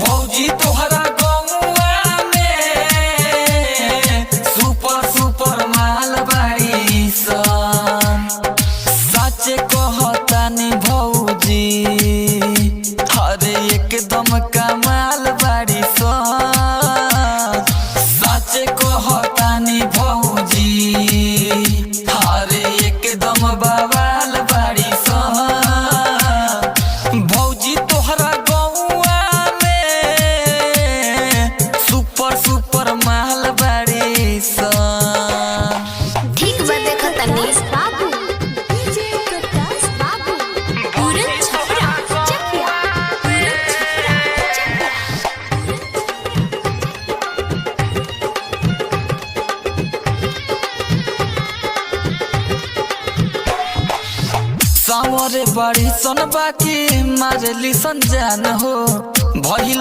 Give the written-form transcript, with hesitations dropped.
भौजी तोहरा गौआ में सुपर सुपर माल बाड़ी सन। सच कहतानी भौजी हरे एकदम कमाल बाड़ी सन। सच कहतानी भौजी हरे एकदम बवाल बाड़ी सन। भौजी तोहरा गौआ में सुपर सुपर माल बाड़ी सन। ठीक बा देखतानी बाबू डीजे प्रकाश बाबू पूरन छपरा चकिया पूरन छपरा सावरे बाड़ी सन बाकी मारली सन जान हो भइल